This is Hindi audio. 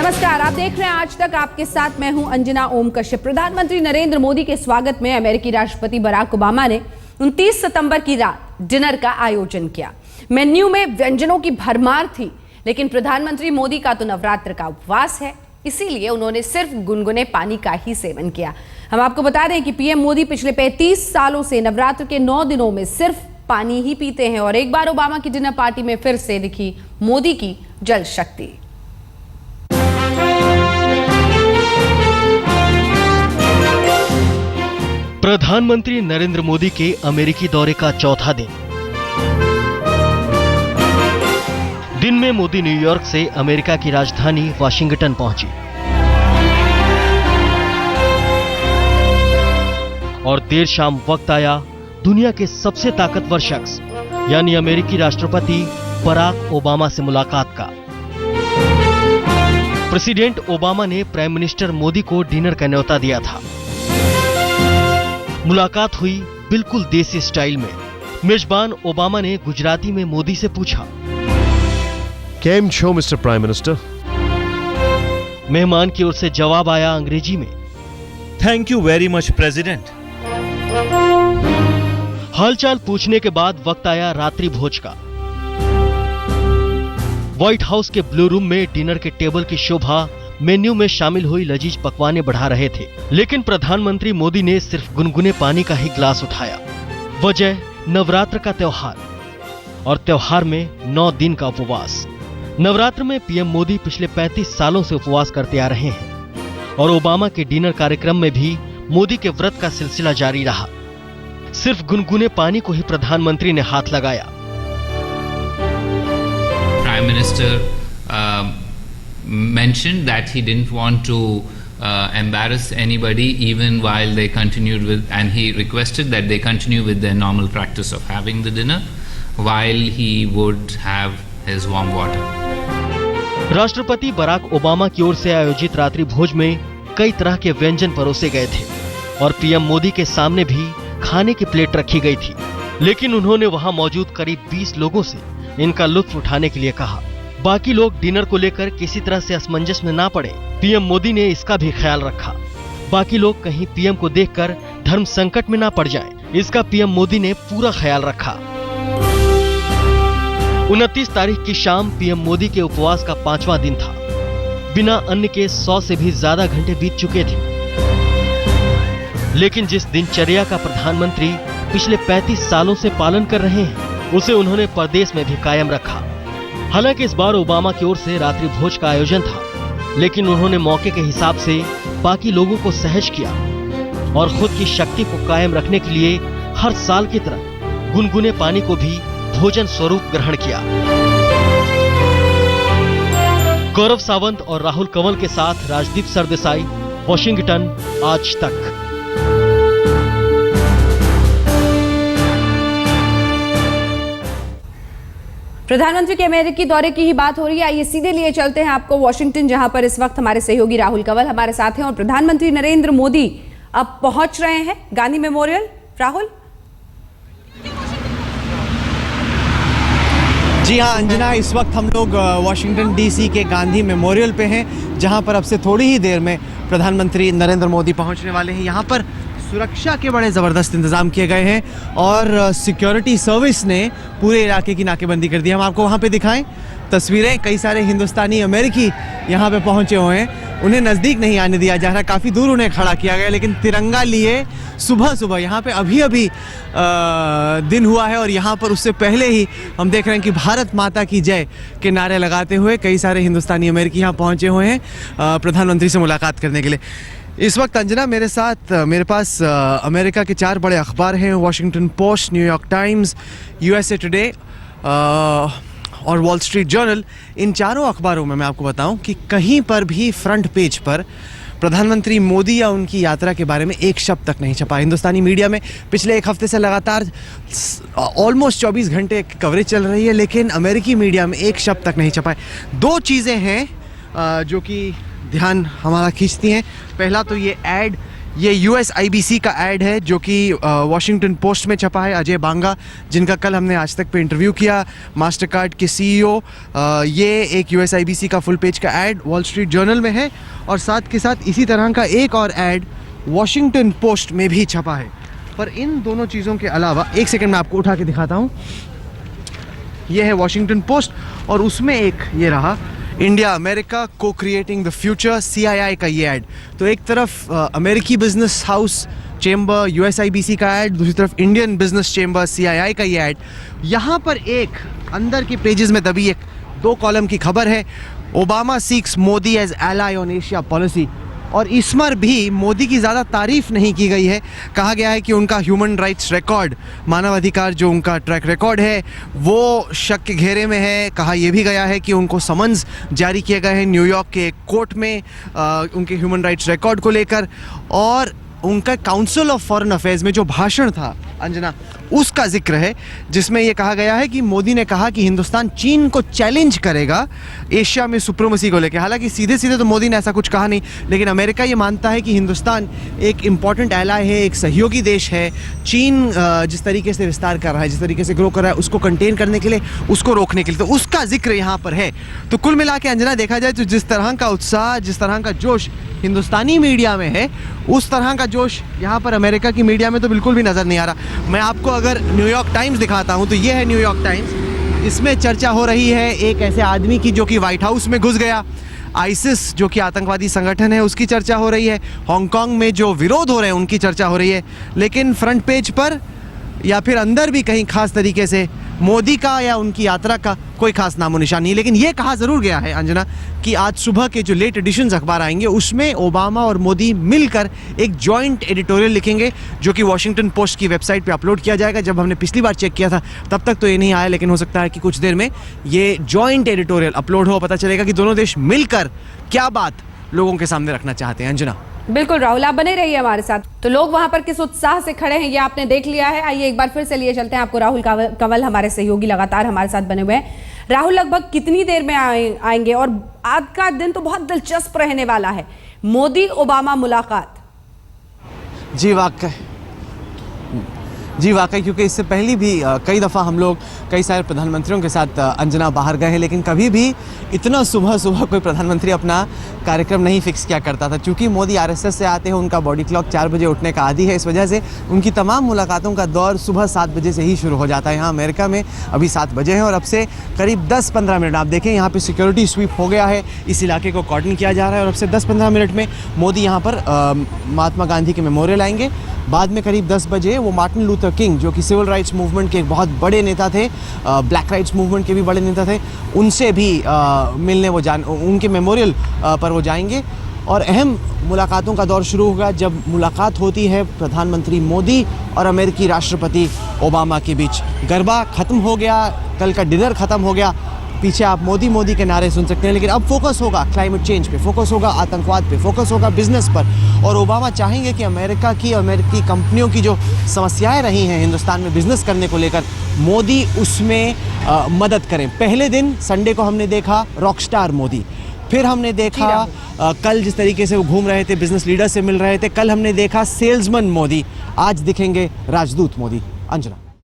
नमस्कार, आप देख रहे हैं आज तक। आपके साथ मैं हूं अंजना ओम कश्यप। प्रधानमंत्री नरेंद्र मोदी के स्वागत में अमेरिकी राष्ट्रपति बराक ओबामा ने 29 सितंबर की रात डिनर का आयोजन किया। मेन्यू में व्यंजनों की भरमार थी, लेकिन प्रधानमंत्री मोदी का तो नवरात्र का उपवास है, इसीलिए उन्होंने सिर्फ गुनगुने पानी का ही सेवन किया। हम आपको बता दें कि पीएम मोदी पिछले 35 सालों से नवरात्र के 9 दिनों में सिर्फ पानी ही पीते हैं और एक बार ओबामा की डिनर पार्टी में फिर से दिखी मोदी की जल शक्ति। प्रधानमंत्री नरेंद्र मोदी के अमेरिकी दौरे का चौथा दिन में मोदी न्यूयॉर्क से अमेरिका की राजधानी वाशिंगटन पहुंचे और देर शाम वक्त आया दुनिया के सबसे ताकतवर शख्स यानी अमेरिकी राष्ट्रपति बराक ओबामा से मुलाकात का। प्रेसिडेंट ओबामा ने प्राइम मिनिस्टर मोदी को डिनर का न्योता दिया था। मुलाकात हुई बिल्कुल देसी स्टाइल में। मेजबान ओबामा ने गुजराती में मोदी से पूछा, केम छो मिस्टर प्राइम मिनिस्टर। मेहमान की ओर से जवाब आया अंग्रेजी में, thank you very much president. हालचाल पूछने के बाद वक्त आया रात्रि भोज का। व्हाइट हाउस के ब्लू रूम में डिनर के टेबल की शोभा मेन्यू में शामिल हुई लजीज पकवानें बढ़ा रहे थे, लेकिन प्रधानमंत्री मोदी ने सिर्फ गुनगुने पानी का ही ग्लास उठाया। वजह नवरात्र का त्योहार और त्योहार में 9 दिन का उपवास। नवरात्र में पीएम मोदी पिछले 35 सालों से उपवास करते आ रहे हैं और ओबामा के डिनर कार्यक्रम में भी मोदी के व्रत का सिलसिला जारी रहा। सिर्फ गुनगुने पानी को ही प्रधानमंत्री ने हाथ लगाया। Prime minister mentioned that he didn't want to embarrass anybody even while they continued with, and he requested that they continue with their normal practice of having the dinner while he would have his warm water. राष्ट्रपति बराक ओबामा की ओर से आयोजित रात्रि भोज में कई तरह के व्यंजन परोसे गए थे और पीएम मोदी के सामने भी खाने की प्लेट रखी गई थी, लेकिन उन्होंने वहां मौजूद करीब 20 लोगों से इनका लुत्फ उठाने के लिए कहा। बाकी लोग डिनर को लेकर किसी तरह से असमंजस में ना पड़े, पीएम मोदी ने इसका भी ख्याल रखा। बाकी लोग कहीं पीएम को देखकर धर्म संकट में ना पड़ जाएं, इसका पीएम मोदी ने पूरा ख्याल रखा। 29 तारीख की शाम पीएम मोदी के उपवास का 5वां दिन था। बिना अन्न के 100 से भी ज्यादा घंटे बीत चुके थे, लेकिन जिस दिनचर्या का प्रधानमंत्री पिछले 35 सालों से पालन कर रहे हैं, उसे उन्होंने परदेश में भी कायम रखा। हालांकि इस बार ओबामा की ओर से रात्रि भोज का आयोजन था, लेकिन उन्होंने मौके के हिसाब से बाकी लोगों को सहज किया और खुद की शक्ति को कायम रखने के लिए हर साल की तरह गुनगुने पानी को भी भोजन स्वरूप ग्रहण किया। गौरव सावंत और राहुल कंवल के साथ राजदीप सरदेसाई, वॉशिंगटन, आज तक। प्रधानमंत्री के अमेरिकी दौरे की ही बात हो रही है। आइए सीधे लिए चलते हैं आपको वॉशिंगटन, जहां पर इस वक्त हमारे सहयोगी राहुल कंवल हमारे साथ हैं और प्रधानमंत्री नरेंद्र मोदी अब पहुंच रहे हैं गांधी मेमोरियल। राहुल। जी हाँ अंजना, इस वक्त हम लोग वॉशिंगटन डीसी के गांधी मेमोरियल पे हैं, जहां पर अब से थोड़ी ही देर में प्रधानमंत्री नरेंद्र मोदी पहुंचने वाले हैं। यहाँ पर सुरक्षा के बड़े ज़बरदस्त इंतज़ाम किए गए हैं और सिक्योरिटी सर्विस ने पूरे इलाके की नाकेबंदी कर दी। हम आपको वहाँ पे दिखाएं तस्वीरें। कई सारे हिंदुस्तानी अमेरिकी यहाँ पे पहुँचे हुए हैं, उन्हें नज़दीक नहीं आने दिया जा रहा, काफ़ी दूर उन्हें खड़ा किया गया, लेकिन तिरंगा लिए सुबह सुबह यहाँ पे अभी दिन हुआ है और यहाँ पर उससे पहले ही हम देख रहे हैं कि भारत माता की जय के नारे लगाते हुए कई सारे हिंदुस्तानी अमेरिकी यहाँ पहुँचे हुए हैं प्रधानमंत्री से मुलाकात करने के लिए। इस वक्त अंजना मेरे पास अमेरिका के 4 बड़े अखबार हैं, Washington post, New York times, USA today और वॉल स्ट्रीट जर्नल। इन चारों अखबारों में मैं आपको बताऊं कि कहीं पर भी फ्रंट पेज पर प्रधानमंत्री मोदी या उनकी यात्रा के बारे में एक शब्द तक नहीं छपा। हिंदुस्तानी मीडिया में पिछले एक हफ्ते से लगातार ऑलमोस्ट 24 घंटे कवरेज चल रही है, लेकिन अमेरिकी मीडिया में एक शब्द तक नहीं छपा है। 2 चीज़ें हैं जो कि ध्यान हमारा खींचती हैं। पहला तो ये ऐड ये USIBC का ऐड है जो कि वॉशिंगटन पोस्ट में छपा है। अजय बांगा, जिनका कल हमने आज तक पे इंटरव्यू किया, मास्टर कार्ड के CEO, ये एक USIBC का फुल पेज का ऐड वॉल स्ट्रीट जर्नल में है। और साथ के साथ इसी तरह का एक और ऐड वॉशिंगटन पोस्ट में भी छपा है। पर इन दोनों चीज़ों के अलावा, एक सेकंड मैं आपको उठा के दिखाता हूँ, ये है वॉशिंगटन पोस्ट और उसमें एक ये रहा इंडिया अमेरिका को क्रिएटिंग द फ्यूचर, CII का ये ऐड। तो एक तरफ अमेरिकी बिजनेस हाउस चेम्बर USIBC का ऐड, दूसरी तरफ इंडियन बिजनेस चेम्बर CII का ये ऐड। यहाँ पर एक अंदर के पेजेस में दबी एक 2 कॉलम की खबर है, Obama seeks Modi as ally on Asia policy. और इसमें भी मोदी की ज़्यादा तारीफ नहीं की गई है। कहा गया है कि उनका ह्यूमन राइट्स रिकॉर्ड, मानवाधिकार जो उनका ट्रैक रिकॉर्ड है वो शक के घेरे में है। कहा यह भी गया है कि उनको समन्स जारी किए गए हैं न्यूयॉर्क के कोर्ट में उनके ह्यूमन राइट्स रिकॉर्ड को लेकर। और उनका काउंसिल ऑफ फॉरेन अफेयर्स में जो भाषण था अंजना, उसका जिक्र है जिसमें यह कहा गया है कि मोदी ने कहा कि हिंदुस्तान चीन को चैलेंज करेगा एशिया में सुप्रीमेसी को लेकर। हालांकि सीधे सीधे तो मोदी ने ऐसा कुछ कहा नहीं, लेकिन अमेरिका ये मानता है कि हिंदुस्तान एक इम्पॉर्टेंट एलाय है, एक सहयोगी देश है। चीन जिस तरीके से विस्तार कर रहा है, जिस तरीके से ग्रो कर रहा है, उसको कंटेन करने के लिए, उसको रोकने के लिए, तो उसका जिक्र यहाँ पर है। तो कुल मिला के अंजना देखा जाए तो जिस तरह का उत्साह, जिस तरह का जोश हिंदुस्तानी मीडिया में है, उस तरह का जोश यहाँ पर अमेरिका की मीडिया में तो बिल्कुल भी नज़र नहीं आ रहा। मैं आपको अगर न्यूयॉर्क टाइम्स दिखाता हूँ तो ये है न्यूयॉर्क टाइम्स। इसमें चर्चा हो रही है एक ऐसे आदमी की जो कि व्हाइट हाउस में घुस गया। आईसिस जो कि आतंकवादी संगठन है उसकी चर्चा हो रही है। हांगकांग में जो विरोध हो रहे हैं उनकी चर्चा हो रही है। लेकिन फ्रंट पेज पर या फिर अंदर भी कहीं खास तरीके से मोदी का या उनकी यात्रा का कोई खास नामो निशान नहीं। लेकिन ये कहा ज़रूर गया है अंजना कि आज सुबह के जो लेट एडिशंस अखबार आएंगे उसमें ओबामा और मोदी मिलकर एक जॉइंट एडिटोरियल लिखेंगे जो कि वॉशिंगटन पोस्ट की वेबसाइट पे अपलोड किया जाएगा। जब हमने पिछली बार चेक किया था तब तक तो ये नहीं आया, लेकिन हो सकता है कि कुछ देर में ये जॉइंट एडिटोरियल अपलोड हो, पता चलेगा कि दोनों देश मिलकर क्या बात लोगों के सामने रखना चाहते हैं। अंजना बिल्कुल राहुल, आप बने रहिए हमारे साथ। तो लोग वहां पर किस उत्साह से खड़े हैं ये आपने देख लिया है। आइए एक बार फिर से लिए चलते हैं आपको। राहुल कंवल हमारे सहयोगी लगातार हमारे साथ बने हुए हैं। राहुल, लगभग कितनी देर में आएंगे? और आज का दिन तो बहुत दिलचस्प रहने वाला है, मोदी ओबामा मुलाकात। जी वाकई, क्योंकि इससे पहले भी कई दफ़ा हम लोग कई सारे प्रधानमंत्रियों के साथ अंजना बाहर गए हैं, लेकिन कभी भी इतना सुबह सुबह कोई प्रधानमंत्री अपना कार्यक्रम नहीं फिक्स किया करता था। चूँकि मोदी RSS से आते हैं, उनका बॉडी क्लॉक 4 बजे उठने का आदी है, इस वजह से उनकी तमाम मुलाकातों का दौर सुबह 7 बजे से ही शुरू हो जाता है। यहाँ अमेरिका में अभी 7 बजे हैं और अब से करीब 10-15 मिनट आप देखें यहाँ पर सिक्योरिटी स्वीप हो गया है, इस इलाके को कॉर्डन किया जा रहा है और अब से 10-15 मिनट में मोदी यहाँ पर महात्मा गांधी के मेमोरियल आएंगे। बाद में करीब 10 बजे वो मार्टिन लूथर किंग जो कि सिविल राइट्स मूवमेंट के एक बहुत बड़े नेता थे, ब्लैक राइट्स मूवमेंट के भी बड़े नेता थे, उनसे भी मिलने उनके मेमोरियल पर वो जाएंगे। और अहम मुलाकातों का दौर शुरू होगा जब मुलाकात होती है प्रधानमंत्री मोदी और अमेरिकी राष्ट्रपति ओबामा के बीच। गरबा ख़त्म हो गया, कल का डिनर ख़त्म हो गया, पीछे आप मोदी मोदी के नारे सुन सकते हैं, लेकिन अब फोकस होगा क्लाइमेट चेंज पे, फोकस होगा आतंकवाद पे, फोकस होगा बिजनेस पर। और ओबामा चाहेंगे कि अमेरिकी कंपनियों की जो समस्याएं रही हैं हिंदुस्तान में बिजनेस करने को लेकर, मोदी उसमें मदद करें। पहले दिन संडे को हमने देखा रॉकस्टार मोदी, फिर हमने देखा कल जिस तरीके से वो घूम रहे थे, बिजनेस लीडर से मिल रहे थे, कल हमने देखा सेल्समैन मोदी, आज दिखेंगे राजदूत मोदी। अंजना।